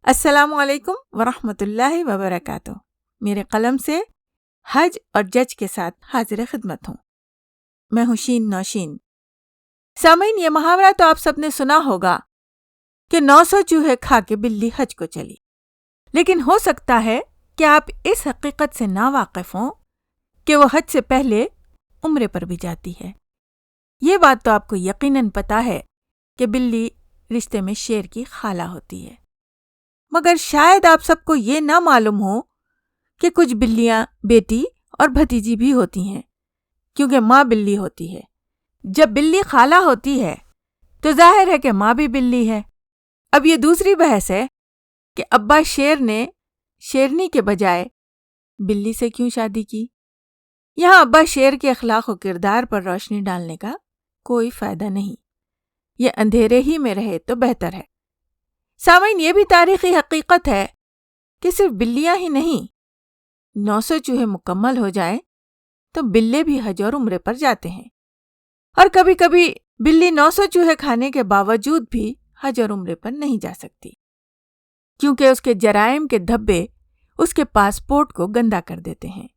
السلام علیکم ورحمۃ اللہ وبرکاتہ۔ میرے قلم سے حج اور جج کے ساتھ حاضر خدمت ہوں۔ میں ہوں شین نوشین۔ سامعین، یہ محاورہ تو آپ سب نے سنا ہوگا کہ 900 چوہے کھا کے بلی حج کو چلی، لیکن ہو سکتا ہے کہ آپ اس حقیقت سے ناواقف ہوں کہ وہ حج سے پہلے عمرے پر بھی جاتی ہے۔ یہ بات تو آپ کو یقیناً پتہ ہے کہ بلی رشتے میں شیر کی خالہ ہوتی ہے، مگر شاید آپ سب کو یہ نہ معلوم ہو کہ کچھ بلیاں بیٹی اور بھتیجی بھی ہوتی ہیں، کیونکہ ماں بلی ہوتی ہے۔ جب بلی خالہ ہوتی ہے تو ظاہر ہے کہ ماں بھی بلی ہے۔ اب یہ دوسری بحث ہے کہ ابا شیر نے شیرنی کے بجائے بلی سے کیوں شادی کی۔ یہاں ابا شیر کے اخلاق و کردار پر روشنی ڈالنے کا کوئی فائدہ نہیں، یہ اندھیرے ہی میں رہے تو بہتر ہے۔ سامعین، یہ بھی تاریخی حقیقت ہے کہ صرف بلیاں ہی نہیں، 900 چوہے مکمل ہو جائیں تو بلے بھی حج اور عمرے پر جاتے ہیں، اور کبھی کبھی بلی 900 چوہے کھانے کے باوجود بھی حج اور عمرے پر نہیں جا سکتی، کیونکہ اس کے جرائم کے دھبے اس کے پاسپورٹ کو گندا کر دیتے ہیں۔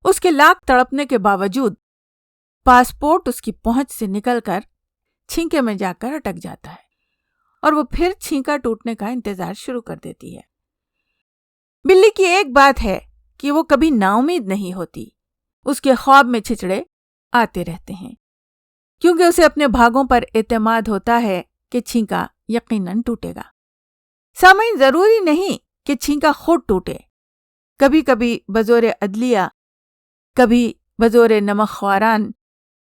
اس کے لاکھ تڑپنے کے باوجود پاسپورٹ اس کی پہنچ سے نکل کر چھینکے میں جا کر اٹک جاتا ہے، اور وہ پھر چھینکا ٹوٹنے کا انتظار شروع کر دیتی ہے۔ بلی کی ایک بات ہے کہ وہ کبھی نا امید نہیں ہوتی، اس کے خواب میں چھچڑے آتے رہتے ہیں، کیونکہ اسے اپنے بھاگوں پر اعتماد ہوتا ہے کہ چھینکا یقیناً ٹوٹے گا۔ سامعین، ضروری نہیں کہ چھینکا خود ٹوٹے، کبھی کبھی بزور عدلیہ، کبھی بزور نمک خواران،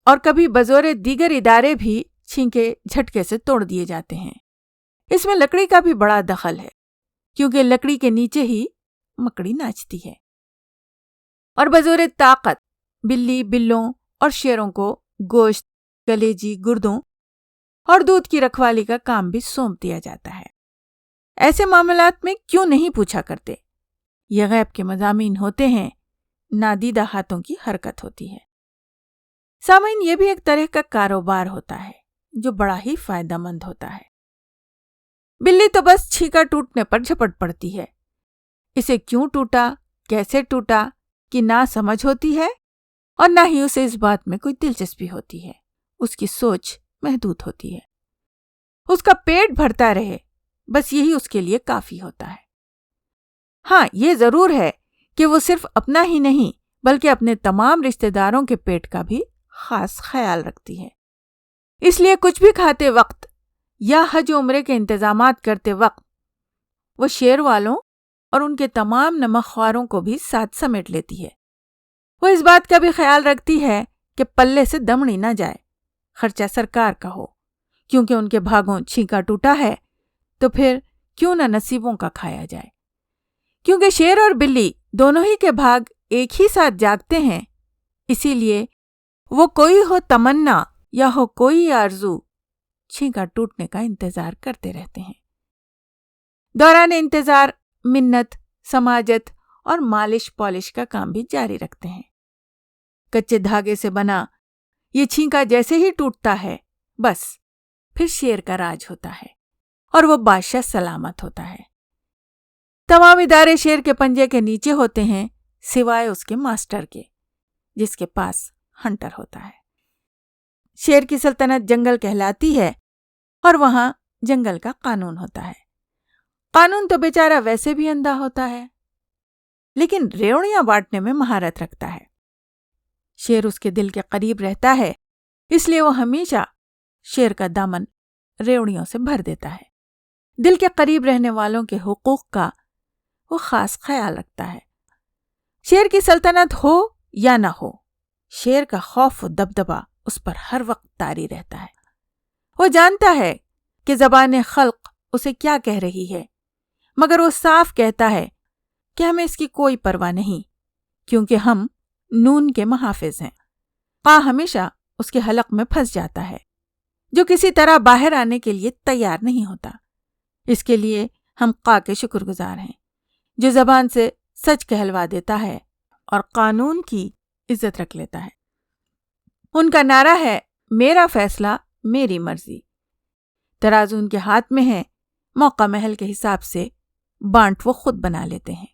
اور کبھی بزور دیگر ادارے بھی چھینکے جھٹکے سے توڑ دیے جاتے ہیں۔ اس میں لکڑی کا بھی بڑا دخل ہے، کیونکہ لکڑی کے نیچے ہی مکڑی ناچتی ہے۔ اور بزور طاقت بلی بلوں اور شیروں کو گوشت، کلیجی، گردوں اور دودھ کی رکھوالی کا کام بھی سونپ دیا جاتا ہے۔ ایسے معاملات میں کیوں نہیں پوچھا کرتے؟ یہ غیب کے مضامین ہوتے ہیں، نادیدہ ہاتھوں کی حرکت ہوتی ہے۔ سامعین، یہ بھی ایک طرح کا کاروبار ہوتا ہے جو بڑا ہی فائدہ مند ہوتا ہے۔ بلی تو بس چھینکا ٹوٹنے پر جھپٹ پڑتی ہے، اسے کیوں ٹوٹا، کیسے ٹوٹا کی نہ سمجھ ہوتی ہے، اور نہ ہی اسے اس بات میں کوئی دلچسپی ہوتی ہے۔ اس کی سوچ محدود ہوتی ہے، اس کا پیٹ بھرتا رہے، بس یہی اس کے لیے کافی ہوتا ہے۔ ہاں، یہ ضرور ہے کہ وہ صرف اپنا ہی نہیں بلکہ اپنے تمام رشتہ داروں کے پیٹ کا بھی خاص خیال رکھتی ہے۔ اس لیے کچھ بھی کھاتے وقت یا حج و عمرے کے انتظامات کرتے وقت وہ شیر والوں اور ان کے تمام نمک خواروں کو بھی ساتھ سمیٹ لیتی ہے۔ وہ اس بات کا بھی خیال رکھتی ہے کہ پلے سے دمڑی نہ جائے، خرچہ سرکار کا ہو، کیونکہ ان کے بھاگوں چھینکا ٹوٹا ہے تو پھر کیوں نہ نصیبوں کا کھایا جائے۔ کیونکہ شیر اور بلی دونوں ہی کے بھاگ ایک ہی ساتھ جاگتے ہیں، اسی لیے وہ کوئی ہو تمنا یا ہو کوئی آرزو، چھینکا ٹوٹنے کا انتظار کرتے رہتے ہیں۔ دوران انتظار منت، سماجت اور مالش پالش کا کام بھی جاری رکھتے ہیں۔ کچے دھاگے سے بنا یہ چھینکا جیسے ہی ٹوٹتا ہے، بس پھر شیر کا راج ہوتا ہے اور وہ بادشاہ سلامت ہوتا ہے۔ تمام ادارے شیر کے پنجے کے نیچے ہوتے ہیں، سوائے اس کے ماسٹر کے، جس کے پاس ہنٹر ہوتا ہے۔ شیر کی سلطنت جنگل کہلاتی ہے، اور وہاں جنگل کا قانون ہوتا ہے۔ قانون تو بیچارہ ویسے بھی اندھا ہوتا ہے، لیکن ریوڑیاں بانٹنے میں مہارت رکھتا ہے۔ شیر اس کے دل کے قریب رہتا ہے، اس لیے وہ ہمیشہ شیر کا دامن ریوڑیوں سے بھر دیتا ہے۔ دل کے قریب رہنے والوں کے حقوق کا وہ خاص خیال رکھتا ہے۔ شیر کی سلطنت ہو یا نہ ہو، شیر کا خوف و دبدبہ اس پر ہر وقت طاری رہتا ہے۔ وہ جانتا ہے کہ زبان خلق اسے کیا کہہ رہی ہے، مگر وہ صاف کہتا ہے کہ ہمیں اس کی کوئی پرواہ نہیں، کیونکہ ہم نون کے محافظ ہیں۔ ہمیشہ اس کے حلق میں پھنس جاتا ہے، جو کسی طرح باہر آنے کے لیے تیار نہیں ہوتا۔ اس کے لیے ہم کے شکر گزار ہیں، جو زبان سے سچ کہلوا دیتا ہے اور قانون کی عزت رکھ لیتا ہے۔ ان کا نعرہ ہے، میرا فیصلہ میری مرضی۔ ترازو ان کے ہاتھ میں ہے، موقع محل کے حساب سے بانٹ وہ خود بنا لیتے ہیں۔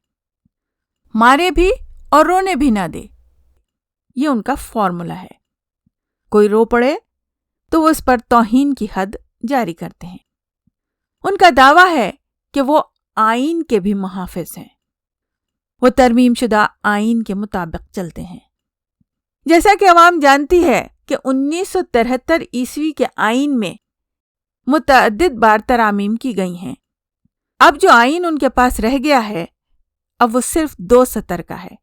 مارے بھی اور رونے بھی نہ دے، یہ ان کا فارمولا ہے۔ کوئی رو پڑے تو وہ اس پر توہین کی حد جاری کرتے ہیں۔ ان کا دعویٰ ہے کہ وہ آئین کے بھی محافظ ہیں، وہ ترمیم شدہ آئین کے مطابق چلتے ہیں۔ جیسا کہ عوام جانتی ہے کہ 1973 عیسوی کے آئین میں متعدد بار ترامیم کی گئی ہیں۔ اب جو آئین ان کے پاس رہ گیا ہے، اب وہ صرف 2 سطر کا ہے۔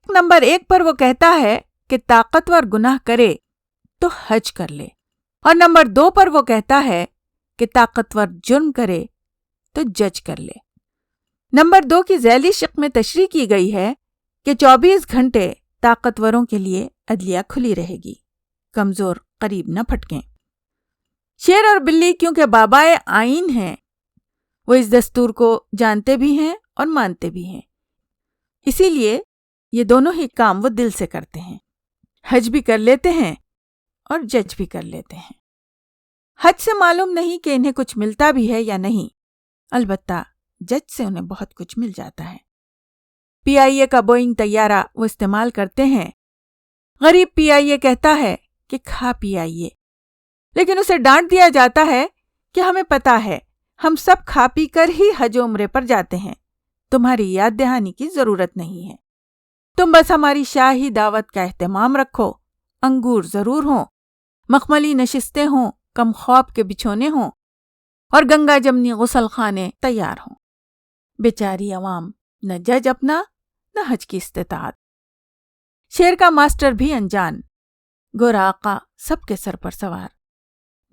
نمبر 1 پر وہ کہتا ہے کہ طاقتور گناہ کرے تو حج کر لے، اور نمبر 2 پر وہ کہتا ہے کہ طاقتور جرم کرے تو جج کر لے۔ نمبر 2 کی ذیلی شق میں تشریح کی گئی ہے کہ 24 گھنٹے طاقتوروں کے لیے عدلیہ کھلی رہے گی، کمزور قریب نہ پھٹکیں۔ شیر اور بلی کیونکہ بابائے آئین ہیں، وہ اس دستور کو جانتے بھی ہیں اور مانتے بھی ہیں، اسی لیے یہ دونوں ہی کام وہ دل سے کرتے ہیں، حج بھی کر لیتے ہیں اور جج بھی کر لیتے ہیں۔ حج سے معلوم نہیں کہ انہیں کچھ ملتا بھی ہے یا نہیں، البتہ جج سے انہیں بہت کچھ مل جاتا ہے۔ پی آئی اے کا بوئنگ طیارہ وہ استعمال کرتے ہیں۔ غریب پی آئی اے کہتا ہے کہ کھا پی آئیے، لیکن اسے ڈانٹ دیا جاتا ہے کہ ہمیں پتہ ہے، ہم سب کھا پی کر ہی حج و عمرے پر جاتے ہیں، تمہاری یاد دہانی کی ضرورت نہیں ہے، تم بس ہماری شاہی دعوت کا اہتمام رکھو، انگور ضرور ہوں، مخملی نشستیں ہوں، کم خواب کے بچھونے ہوں، اور گنگا جمنی غسل خانے تیار ہوں۔ بیچاری عوام، نہ جج اپنا نہ حج کی استطاعت۔ شیر کا ماسٹر بھی انجان، گورا آقا سب کے سر پر سوار،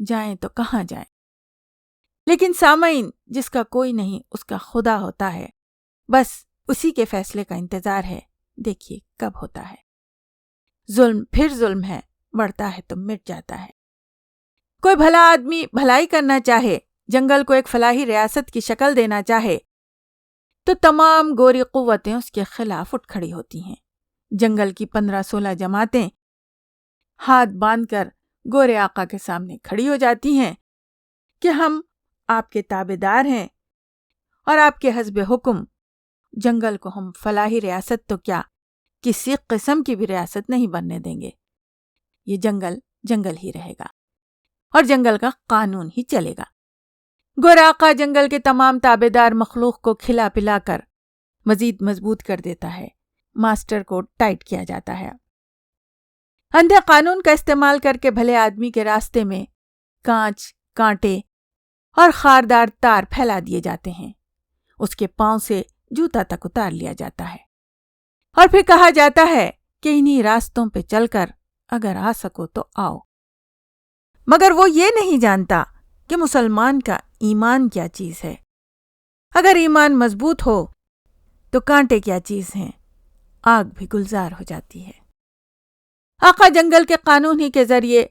جائیں تو کہاں جائیں۔ لیکن سامعین، جس کا کوئی نہیں اس کا خدا ہوتا ہے، بس اسی کے فیصلے کا انتظار ہے، دیکھیے کب ہوتا ہے۔ ظلم پھر ظلم ہے، بڑھتا ہے تو مٹ جاتا ہے۔ کوئی بھلا آدمی بھلائی کرنا چاہے، جنگل کو ایک فلاحی ریاست کی شکل دینا چاہے، تو تمام گوری قوتیں اس کے خلاف اٹھ کھڑی ہوتی ہیں۔ جنگل کی 15-16 جماعتیں ہاتھ باندھ کر گورے آقا کے سامنے کھڑی ہو جاتی ہیں کہ ہم آپ کے تابع دار ہیں، اور آپ کے حسب حکم جنگل کو ہم فلاحی ریاست تو کیا، کسی قسم کی بھی ریاست نہیں بننے دیں گے۔ یہ جنگل جنگل ہی رہے گا، اور جنگل کا قانون ہی چلے گا۔ گورا آقا جنگل کے تمام تابع دار مخلوق کو کھلا پلا کر مزید مضبوط کر دیتا ہے، ماسٹر کو ٹائٹ کیا جاتا ہے۔ اندھے قانون کا استعمال کر کے بھلے آدمی کے راستے میں کانچ، کانٹے اور خاردار تار پھیلا دیے جاتے ہیں، اس کے پاؤں سے جوتا تک اتار لیا جاتا ہے، اور پھر کہا جاتا ہے کہ انہی راستوں پہ چل کر اگر آ سکو تو آؤ۔ مگر وہ یہ نہیں جانتا کہ مسلمان کا ایمان کیا چیز ہے۔ اگر ایمان مضبوط ہو تو کانٹے کیا چیز ہیں، آگ بھی گلزار ہو جاتی ہے۔ آقا جنگل کے قانون ہی کے ذریعے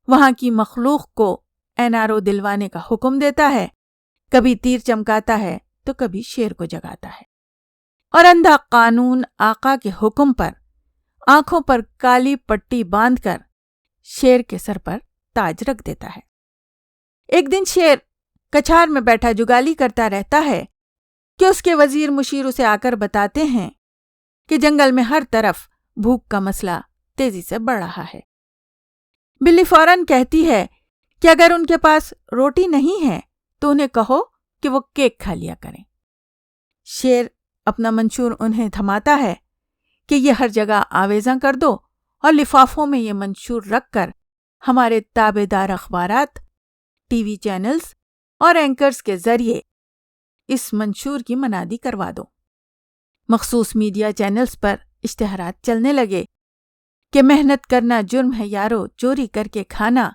وہاں کی مخلوق کو اینارو دلوانے کا حکم دیتا ہے، کبھی تیر چمکاتا ہے تو کبھی شیر کو جگاتا ہے، اور اندھا قانون آقا کے حکم پر آنکھوں پر کالی پٹی باندھ کر شیر کے سر پر تاج رکھ دیتا ہے۔ ایک دن شیر کچھار میں بیٹھا جگالی کرتا رہتا ہے کہ اس کے وزیر مشیر اسے آ کر بتاتے ہیں کہ جنگل میں ہر طرف بھوک کا مسئلہ تیزی سے بڑھ رہا ہے۔ بلی فوراً کہتی ہے کہ اگر ان کے پاس روٹی نہیں ہے تو انہیں کہو کہ وہ کیک کھا لیا کریں۔ شیر اپنا منشور انہیں تھماتا ہے کہ یہ ہر جگہ آویزاں کر دو، اور لفافوں میں یہ منشور رکھ کر ہمارے تابع دار اخبارات، ٹی وی چینلز اور اینکرز کے ذریعے اس منشور کی منادی کروا دو۔ مخصوص میڈیا چینلز پر اشتہارات چلنے لگے کہ محنت کرنا جرم ہے یارو، چوری کر کے کھانا،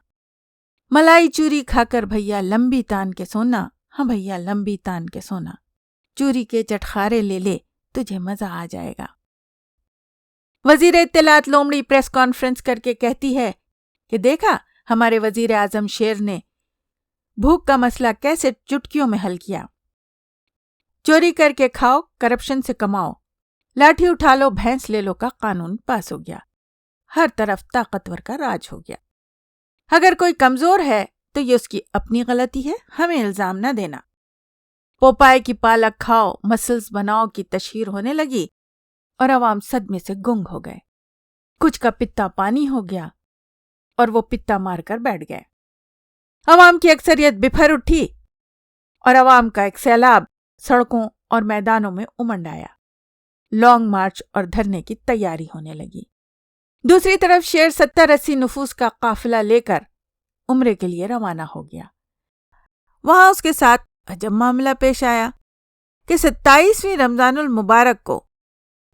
ملائی چوری کھا کر بھیا لمبی تان کے سونا، ہاں بھیا لمبی تان کے سونا، چوری کے چٹخارے لے لے تجھے مزہ آ جائے گا۔ وزیر اطلاعات لومڑی پریس کانفرنس کر کے کہتی ہے کہ دیکھا ہمارے وزیر اعظم شیر نے بھوک کا مسئلہ کیسے چٹکیوں میں حل کیا۔ چوری کر کے کھاؤ، کرپشن سے کماؤ، لاٹھی اٹھا لو بھینس لے لو کا قانون پاس ہو گیا، ہر طرف طاقتور کا راج ہو گیا۔ اگر کوئی کمزور ہے تو یہ اس کی اپنی غلطی ہے، ہمیں الزام نہ دینا۔ پوپائے کی پالک کھاؤ مسلز بناؤ کی تشہیر ہونے لگی اور عوام صدمے سے گنگ ہو گئے۔ کچھ کا پتا پانی ہو گیا اور وہ پتا مار کر بیٹھ گئے۔ عوام کی اکثریت بپھر اٹھی اور عوام کا ایک سیلاب سڑکوں اور میدانوں میں امنڈ آیا۔ لانگ مارچ اور دھرنے کی تیاری ہونے لگی۔ دوسری طرف شیر 70-80 نفوس کا قافلہ لے کر عمرے کے لیے روانہ ہو گیا۔ وہاں اس کے ساتھ عجب معاملہ پیش آیا کہ 27ویں رمضان المبارک کو،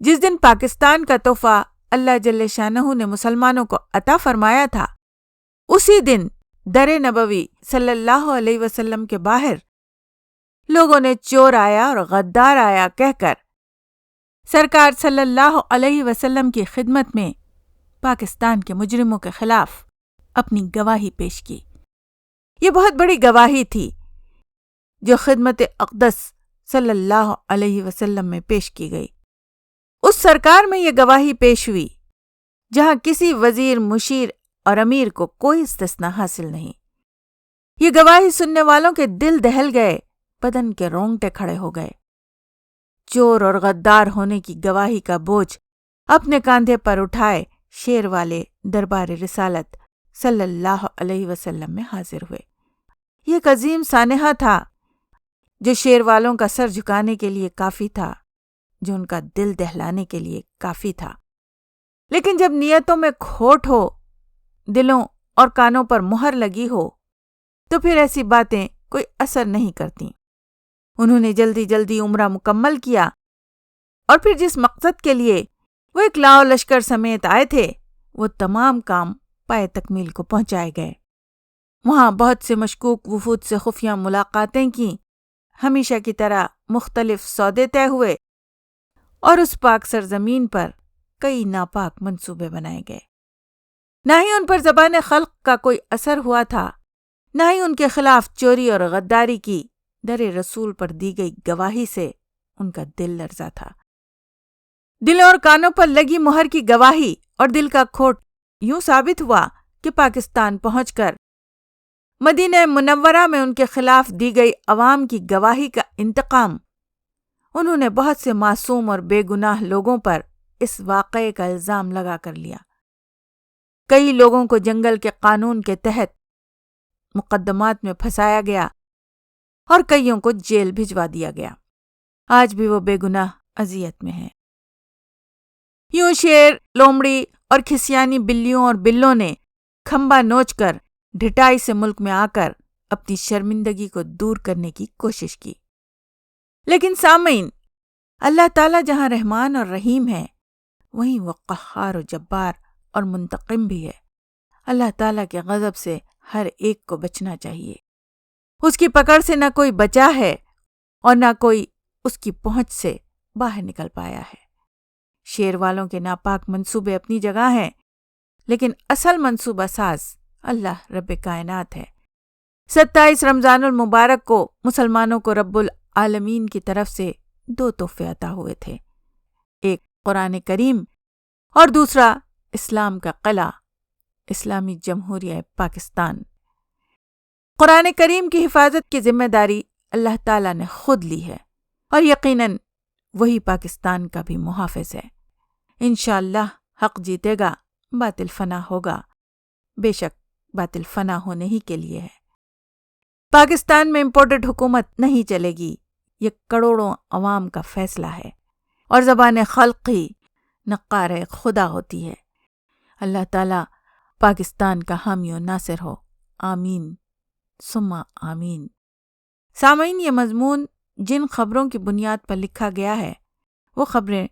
جس دن پاکستان کا تحفہ اللہ جل شانہ نے مسلمانوں کو عطا فرمایا تھا، اسی دن در نبوی صلی اللہ علیہ وسلم کے باہر لوگوں نے چور آیا اور غدار آیا کہہ کر سرکار صلی اللہ علیہ وسلم کی خدمت میں پاکستان کے مجرموں کے خلاف اپنی گواہی پیش کی۔ یہ بہت بڑی گواہی تھی جو خدمت اقدس صلی اللہ علیہ وسلم میں پیش کی گئی۔ اس سرکار میں یہ گواہی پیش ہوئی جہاں کسی وزیر، مشیر اور امیر کو کوئی استثناء حاصل نہیں۔ یہ گواہی سننے والوں کے دل دہل گئے، بدن کے رونگٹے کھڑے ہو گئے۔ چور اور غدار ہونے کی گواہی کا بوجھ اپنے کاندھے پر اٹھائے شیر والے دربار رسالت صلی اللہ علیہ وسلم میں حاضر ہوئے۔ یہ ایک عظیم سانحہ تھا جو شیر والوں کا سر جھکانے کے لیے کافی تھا، جو ان کا دل دہلانے کے لیے کافی تھا۔ لیکن جب نیتوں میں کھوٹ ہو، دلوں اور کانوں پر مہر لگی ہو، تو پھر ایسی باتیں کوئی اثر نہیں کرتی۔ انہوں نے جلدی جلدی عمرہ مکمل کیا اور پھر جس مقصد کے لیے وہ ایک لاؤ لشکر سمیت آئے تھے، وہ تمام کام پائے تکمیل کو پہنچائے گئے۔ وہاں بہت سے مشکوک وفود سے خفیہ ملاقاتیں کیں، ہمیشہ کی طرح مختلف سودے طے ہوئے اور اس پاک سرزمین پر کئی ناپاک منصوبے بنائے گئے۔ نہ ہی ان پر زبان خلق کا کوئی اثر ہوا تھا، نہ ہی ان کے خلاف چوری اور غداری کی در رسول پر دی گئی گواہی سے ان کا دل لرزا تھا۔ دلوں اور کانوں پر لگی مہر کی گواہی اور دل کا کھوٹ یوں ثابت ہوا کہ پاکستان پہنچ کر مدینہ منورہ میں ان کے خلاف دی گئی عوام کی گواہی کا انتقام انہوں نے بہت سے معصوم اور بے گناہ لوگوں پر اس واقعے کا الزام لگا کر لیا۔ کئی لوگوں کو جنگل کے قانون کے تحت مقدمات میں پھنسایا گیا اور کئیوں کو جیل بھجوا دیا گیا۔ آج بھی وہ بے گناہ اذیت میں ہیں۔ یوں شیر، لومڑی اور کھسیانی بلیوں اور بلوں نے کھمبا نوچ کر ڈھٹائی سے ملک میں آ کر اپنی شرمندگی کو دور کرنے کی کوشش کی۔ لیکن سامعین، اللہ تعالیٰ جہاں رحمان اور رحیم ہے، وہیں وہ قہار و جبار اور منتقم بھی ہے۔ اللہ تعالیٰ کے غضب سے ہر ایک کو بچنا چاہیے۔ اس کی پکڑ سے نہ کوئی بچا ہے اور نہ کوئی اس کی پہنچ سے باہر نکل پایا ہے۔ شیر والوں کے ناپاک منصوبے اپنی جگہ ہیں، لیکن اصل منصوبہ ساز اللہ رب کائنات ہے۔ 27 رمضان المبارک کو مسلمانوں کو رب العالمین کی طرف سے 2 تحفے عطا ہوئے تھے، ایک قرآن کریم اور دوسرا اسلام کا قلعہ، اسلامی جمہوریہ پاکستان۔ قرآن کریم کی حفاظت کی ذمہ داری اللہ تعالیٰ نے خود لی ہے اور یقیناً وہی پاکستان کا بھی محافظ ہے۔ انشاءاللہ حق جیتے گا، باطل فنا ہوگا۔ بے شک باطل فنا ہونے ہی کے لیے ہے۔ پاکستان میں امپورٹڈ حکومت نہیں چلے گی، یہ کروڑوں عوام کا فیصلہ ہے اور زبان خلق ہی نقار خدا ہوتی ہے۔ اللہ تعالیٰ پاکستان کا حامی و ناصر ہو، آمین ثم آمین۔ سامعین، یہ مضمون جن خبروں کی بنیاد پر لکھا گیا ہے وہ خبریں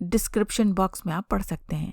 ڈسکرپشن باکس میں آپ پڑھ سکتے ہیں۔